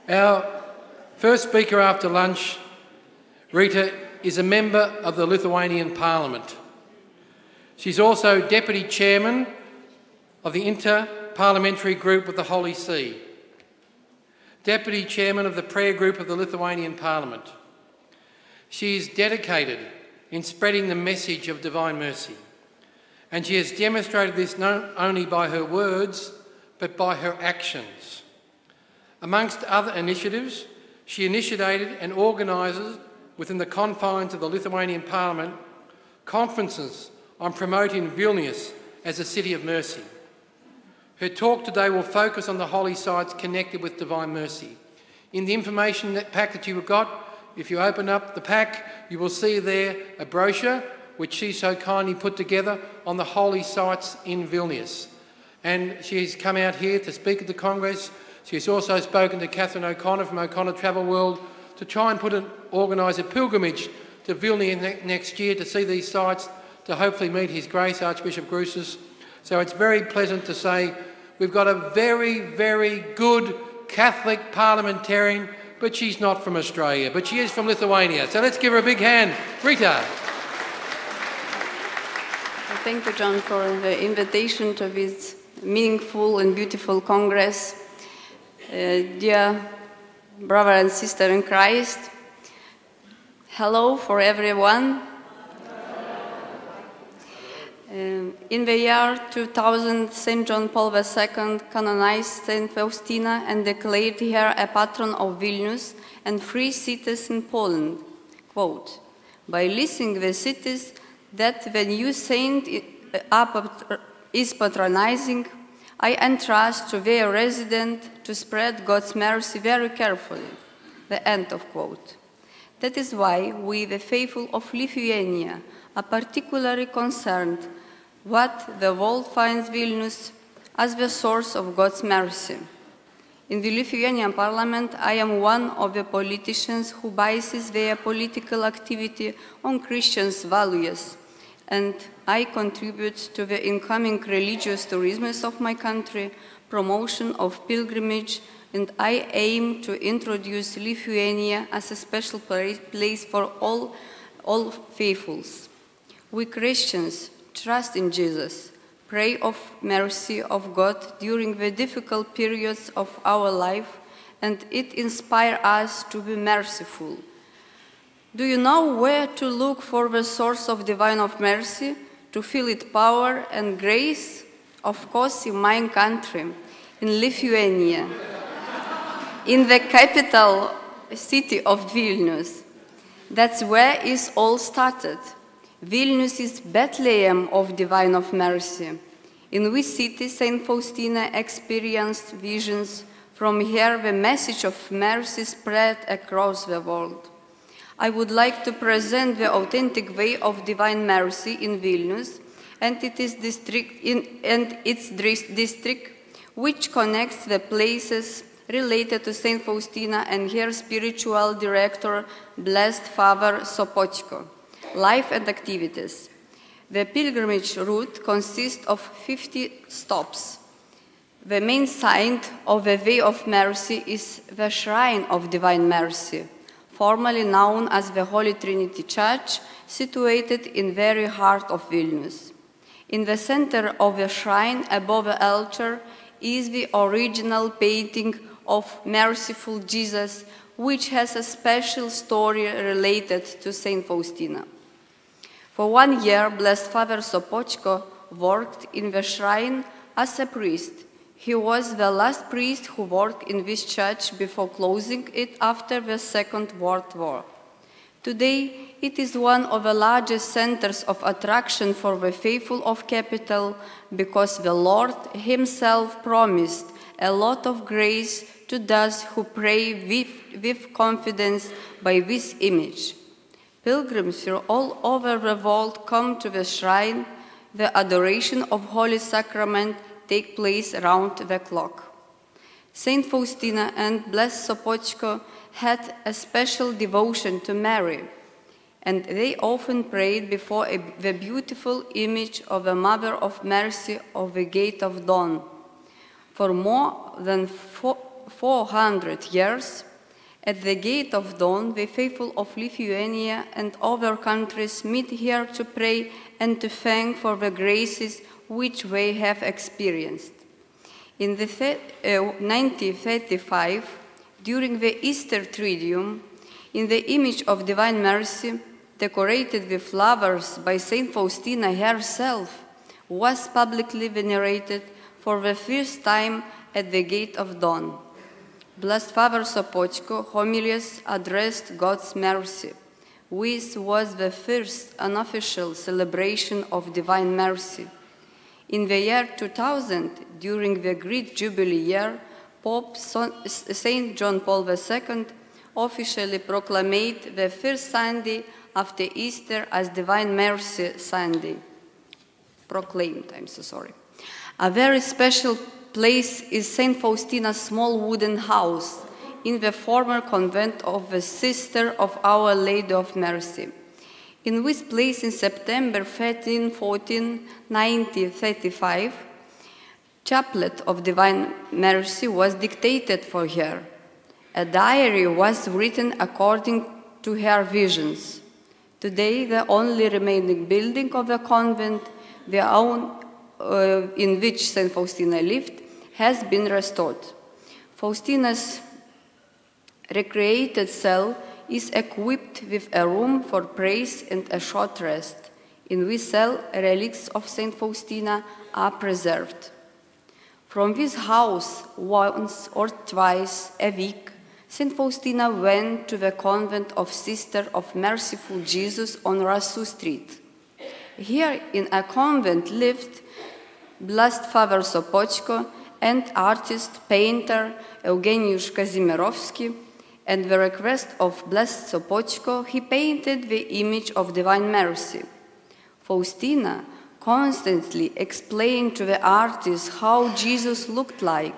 Our first speaker after lunch, Rita, is a member of the Lithuanian Parliament. She's also Deputy Chairman of the Inter-Parliamentary Group of the Holy See, Deputy Chairman of the Prayer Group of the Lithuanian Parliament. She is dedicated in spreading the message of divine mercy, and she has demonstrated this not only by her words, but by her actions. Amongst other initiatives, she initiated and organises, within the confines of the Lithuanian Parliament, conferences on promoting Vilnius as a city of mercy. Her talk today will focus on the holy sites connected with divine mercy. In the information pack that you've got, if you open up the pack, you will see there a brochure which she so kindly put together on the holy sites in Vilnius. And she's come out here to speak at the Congress. She's also spoken to Catherine O'Connor from O'Connor Travel World to try and organise a pilgrimage to Vilnius next year to see these sites, to hopefully meet His Grace Archbishop Grusis. So it's very pleasant to say we've got a very, very good Catholic parliamentarian, but she's not from Australia, but she is from Lithuania. So let's give her a big hand. Rita. Thank you, John, for the invitation to this meaningful and beautiful Congress. Dear brother and sister in Christ, hello for everyone. In the year 2000, St. John Paul II canonized St. Faustina and declared her a patron of Vilnius and free cities in Poland. Quote, by listing the cities that the new saint is patronizing, I entrust to their resident to spread God's mercy very carefully. The end of quote. That is why we, the faithful of Lithuania, are particularly concerned what the world finds Vilnius as the source of God's mercy. In the Lithuanian Parliament, I am one of the politicians who bases their political activity on Christian values, and I contribute to the incoming religious tourism of my country, promotion of pilgrimage, and I aim to introduce Lithuania as a special place for all faithfuls. We Christians trust in Jesus, pray of mercy of God during the difficult periods of our life, and it inspires us to be merciful. Do you know where to look for the source of divine of mercy, to feel its power and grace? Of course, in my country, in Lithuania, in the capital city of Vilnius. That's where it all started. Vilnius is Bethlehem of divine of mercy. In this city, Saint Faustina experienced visions. From here, the message of mercy spread across the world. I would like to present the authentic way of divine mercy in Vilnius and its district, which connects the places related to Saint Faustina and her spiritual director, Blessed Father Sopoćko. Life and activities. The pilgrimage route consists of 50 stops. The main site of the Way of Mercy is the Shrine of Divine Mercy, formerly known as the Holy Trinity Church, situated in the very heart of Vilnius. In the center of the shrine, above the altar, is the original painting of Merciful Jesus, which has a special story related to Saint Faustina. For 1 year, Blessed Father Sopoćko worked in the shrine as a priest. He was the last priest who worked in this church before closing it after the Second World War. Today, it is one of the largest centers of attraction for the faithful of capital because the Lord Himself promised a lot of grace to those who pray with confidence by this image. Pilgrims from all over the world come to the shrine. The adoration of Holy Sacrament takes place round the clock. Saint Faustina and Blessed Sopoćko had a special devotion to Mary, and they often prayed before the beautiful image of the Mother of Mercy of the Gate of Dawn. For more than 400 years, at the gate of dawn, the faithful of Lithuania and other countries meet here to pray and to thank for the graces which they have experienced. In 1935, during the Easter Triduum, in the image of Divine Mercy, decorated with flowers by Saint Faustina herself, was publicly venerated for the first time at the gate of dawn. Blessed Father Sopoćko homilies addressed God's mercy, which was the first unofficial celebration of Divine Mercy. In the year 2000, during the great Jubilee year, Pope Saint John Paul II officially proclaimed the first Sunday after Easter as Divine Mercy Sunday. A very special place is Saint Faustina's small wooden house in the former convent of the Sister of Our Lady of Mercy. In this place in September 13, 14, 1935, Chaplet of Divine Mercy was dictated for her. A diary was written according to her visions. Today, the only remaining building of the convent, the own in which Saint Faustina lived, has been restored. Faustina's recreated cell is equipped with a room for praise and a short rest. In this cell, relics of Saint Faustina are preserved. From this house, once or twice a week, Saint Faustina went to the convent of Sister of Merciful Jesus on Rasu Street. Here in a convent lived Blessed Father Sopoćko and artist, painter Eugeniusz Kazimierowski, and the request of Blessed Sopoćko, he painted the image of Divine Mercy. Faustina constantly explained to the artist how Jesus looked like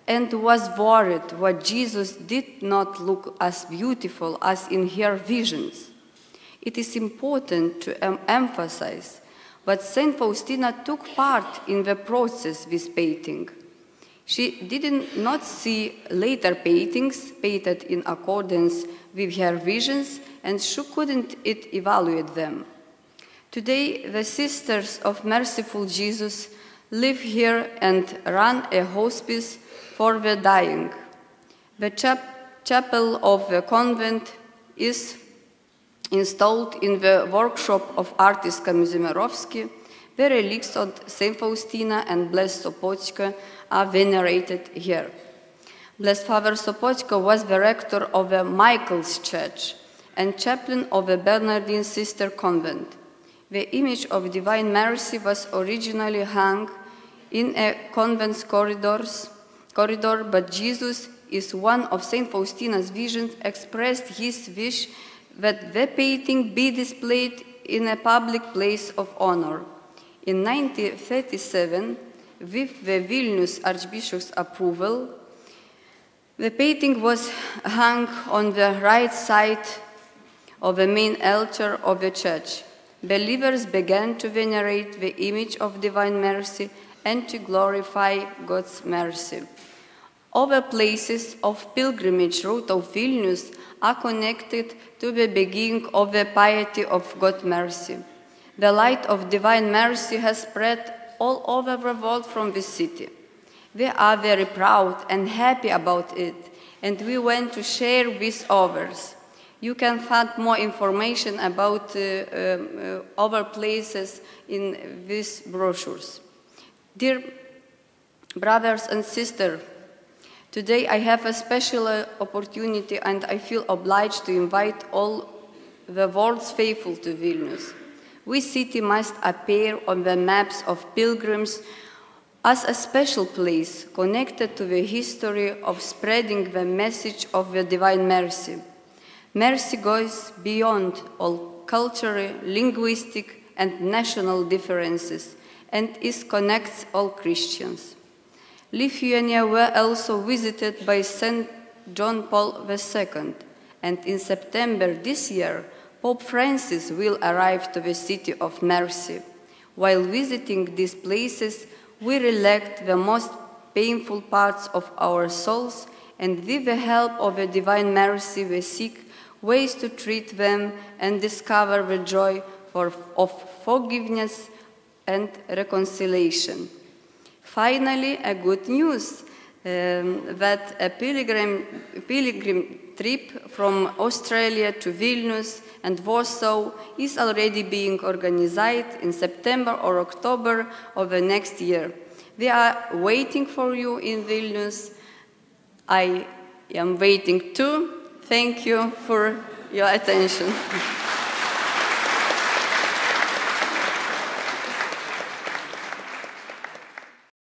and was worried that Jesus did not look as beautiful as in her visions. It is important to emphasize that Saint Faustina took part in the process with painting. She did not see later paintings painted in accordance with her visions, and she couldn't evaluate them. Today, the Sisters of Merciful Jesus live here and run a hospice for the dying. The chapel of the convent is installed in the workshop of artist Kazimierowski. The relics of Saint Faustina and Blessed Sopoćko are venerated here. Blessed Father Sopoćko was the rector of the Michael's Church and chaplain of the Bernardine Sister Convent. The image of Divine Mercy was originally hung in a convent's corridor, but Jesus is one of Saint Faustina's visions, expressed his wish that the painting be displayed in a public place of honor. In 1937, with the Vilnius Archbishop's approval, the painting was hung on the right side of the main altar of the church. Believers began to venerate the image of Divine Mercy and to glorify God's mercy. Other places of pilgrimage route of Vilnius are connected to the beginning of the piety of God's mercy. The light of Divine Mercy has spread all over the world from this city. We are very proud and happy about it, and we want to share with others. You can find more information about other places in these brochures. Dear brothers and sisters, today I have a special opportunity and I feel obliged to invite all the world's faithful to Vilnius. This city must appear on the maps of pilgrims as a special place connected to the history of spreading the message of the Divine Mercy. Mercy goes beyond all cultural, linguistic, and national differences and connects all Christians. Lithuania were also visited by Saint John Paul II, and in September this year, Pope Francis will arrive to the City of Mercy. While visiting these places, we recollect the most painful parts of our souls and with the help of a divine mercy we seek ways to treat them and discover the joy of forgiveness and reconciliation. Finally, a good news that a pilgrim trip from Australia to Vilnius and Warsaw is already being organized in September or October of the next year. We are waiting for you in Vilnius. I am waiting too. Thank you for your attention.